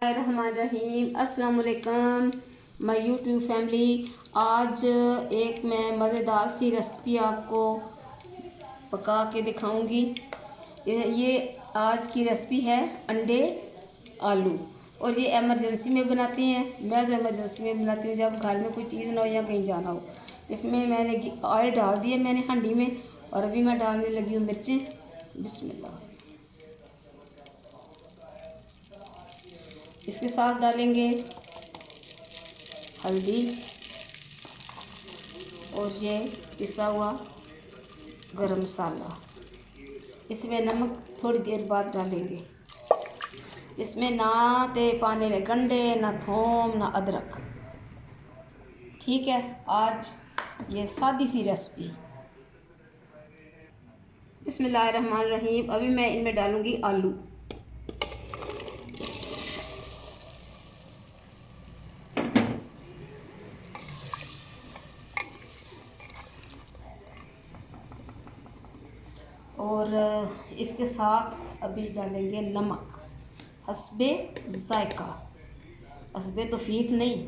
रहीम अस्सलाम वालेकुम my YouTube family. आज एक मैं मज़ेदार सी रेसिपी आपको पका के दिखाऊंगी। ये आज की रेसिपी है अंडे आलू, और ये एमरजेंसी में बनाते हैं। मैं तो एमरजेंसी में बनाती हूँ जब घर में कोई चीज़ ना हो या कहीं जाना हो। इसमें मैंने ऑयल डाल दिया मैंने हांडी में, और अभी मैं डालने लगी हूँ मिर्चें। बिस्मिल्लाह। इसके साथ डालेंगे हल्दी और ये पिसा हुआ गरम मसाला। इसमें नमक थोड़ी देर बाद डालेंगे। इसमें ना ते पाने ले गंढे, ना थोम, ना अदरक। ठीक है, आज ये सादी सी रेसिपी। बिस्मिल्लाहिर्रहमानिर्रहीम। अभी मैं इनमें डालूंगी आलू। और इसके साथ अभी डालेंगे नमक हस्बे जायका, हस्बे तौफीक नहीं।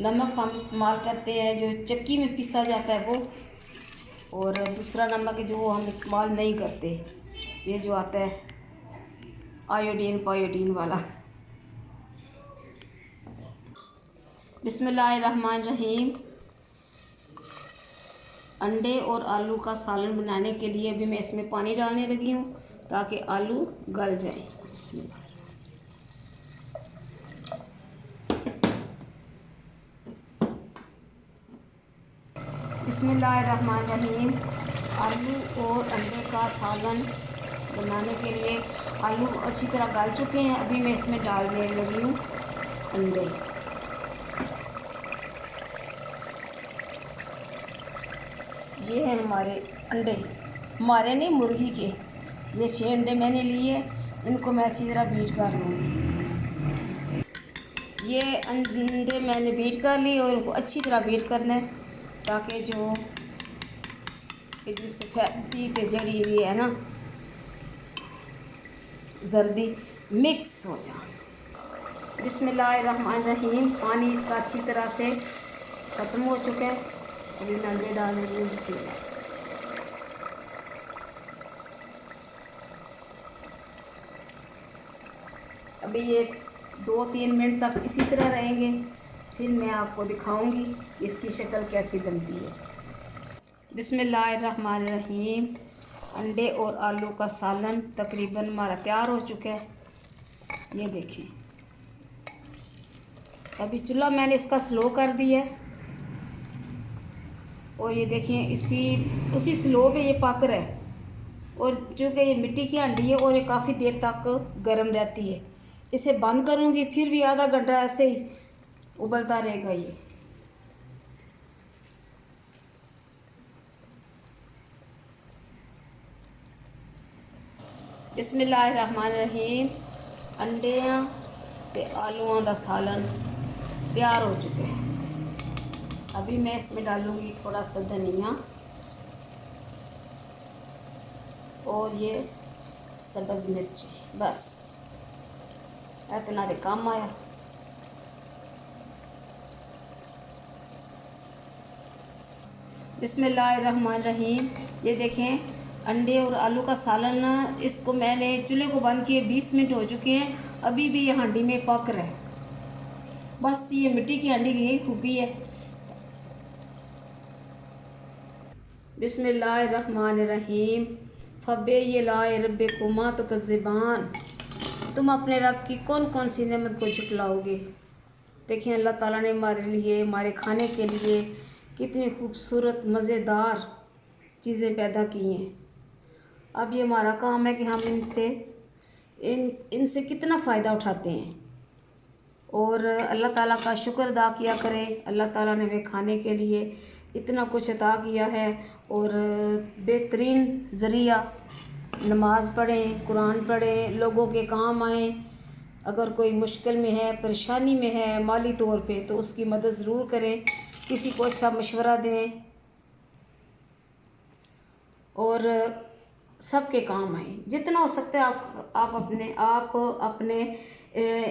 नमक हम इस्तेमाल करते हैं जो चक्की में पीसा जाता है वो, और दूसरा नमक जो हम इस्तेमाल नहीं करते, ये जो आता है आयोडीन पायोडीन वाला। बिस्मिल्लाहिर्रहमानिर्रहीम। अंडे और आलू का सालन बनाने के लिए अभी मैं इसमें पानी डालने लगी हूँ ताकि आलू गल जाए। बिस्मिल्लाह। बिस्मिल्लाहिर्रहमानिर्रहीम। आलू और अंडे का सालन बनाने के लिए आलू अच्छी तरह गल चुके हैं। अभी मैं इसमें डालने लगी हूँ अंडे। ये हैं हमारे अंडे, हमारे नहीं मुर्गी के। ये 6 अंडे मैंने लिए, इनको मैं अच्छी तरह बीट कर लूँगी। ये अंडे मैंने बीट कर लिए और इनको अच्छी तरह बीट करना है ताकि जो सफ़ेदी के जड़ी ये है ना जर्दी मिक्स हो जाए। बिस्मिल्लाहिर्रहमानिर्रहीम। पानी इसका अच्छी तरह से ख़त्म हो चुका है। अभी मैं अंडे डाल रही हूँ। बिस्मिल्लाह। अभी ये 2-3 मिनट तक इसी तरह रहेंगे, फिर मैं आपको दिखाऊंगी कि इसकी शक्ल कैसी बनती है। बिस्मिल्लाहिर्रहमानिर्रहीम। अंडे और आलू का सालन तकरीबन हमारा तैयार हो चुका है। ये देखें, अभी चूल्हा मैंने इसका स्लो कर दिया है, और ये देखें उसी स्लो पे ये पक रहा है। और चूँकि ये मिट्टी की हांडी है और ये काफ़ी देर तक गर्म रहती है, इसे बंद करूँगी फिर भी आधा घंटा ऐसे ही उबलता रहेगा ये। बिस्मिल्लाहिर्रहमानिर्रहीम। अंडियां ते आलूओं का सालन तैयार हो चुके हैं। अभी मैं इसमें डालूँगी थोड़ा सा धनिया और ये सब्ज़ मिर्च। बस इतना दे काम आया। बिस्मिल्लाहिर्रहमानिर्रहीम। ये देखें अंडे और आलू का सालन, इसको मैंने चूल्हे को बंद किए 20 मिनट हो चुके हैं। अभी भी ये हांडी में पक रहा है। बस ये मिट्टी की हांडी की यही खूबी है। बिस्मिल्लाहिर्रहमानिर्रहीम। फब्बे ये लाए रब्बे कुमा तो कज़्ज़बान। तुम अपने रब की कौन कौन सी नेमत को झुटलाओगे। देखिए अल्लाह ताला ने हमारे लिए, हमारे खाने के लिए कितनी खूबसूरत मज़ेदार चीज़ें पैदा की हैं। अब ये हमारा काम है कि हम इनसे कितना फ़ायदा उठाते हैं, और अल्लाह ताला का शुक्र अदा किया करें। अल्लाह ताला ने हमें खाने के लिए इतना कुछ अता किया है, और बेहतरीन ज़रिया नमाज़ पढ़ें, कुरान पढ़ें, लोगों के काम आएँ। अगर कोई मुश्किल में है, परेशानी में है माली तौर पे, तो उसकी मदद ज़रूर करें, किसी को अच्छा मशवरा दें। और सबके काम आए। जितना हो सकता है आप अपने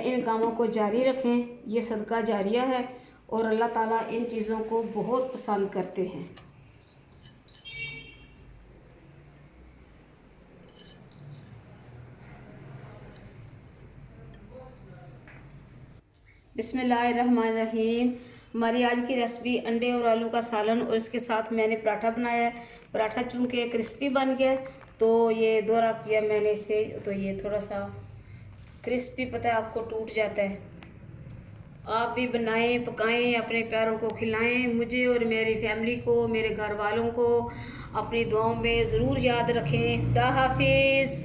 इन कामों को जारी रखें। ये सदका जारिया है और अल्लाह ताला इन चीज़ों को बहुत पसंद करते हैं। बिस्मिल्लाहिर्रहमानिर्रहीम। हमारी आज की रेसिपी अंडे और आलू का सालन और इसके साथ मैंने पराठा बनाया है। पराठा चूँकि क्रिस्पी बन गया तो ये दोहरा किया मैंने इसे, तो ये थोड़ा सा क्रिस्पी पता है आपको टूट जाता है। आप भी बनाएं, पकाएं, अपने प्यारों को खिलाएं। मुझे और मेरी फैमिली को, मेरे घर वालों को अपनी दुआओं में ज़रूर याद रखें। खुदा हाफिज़।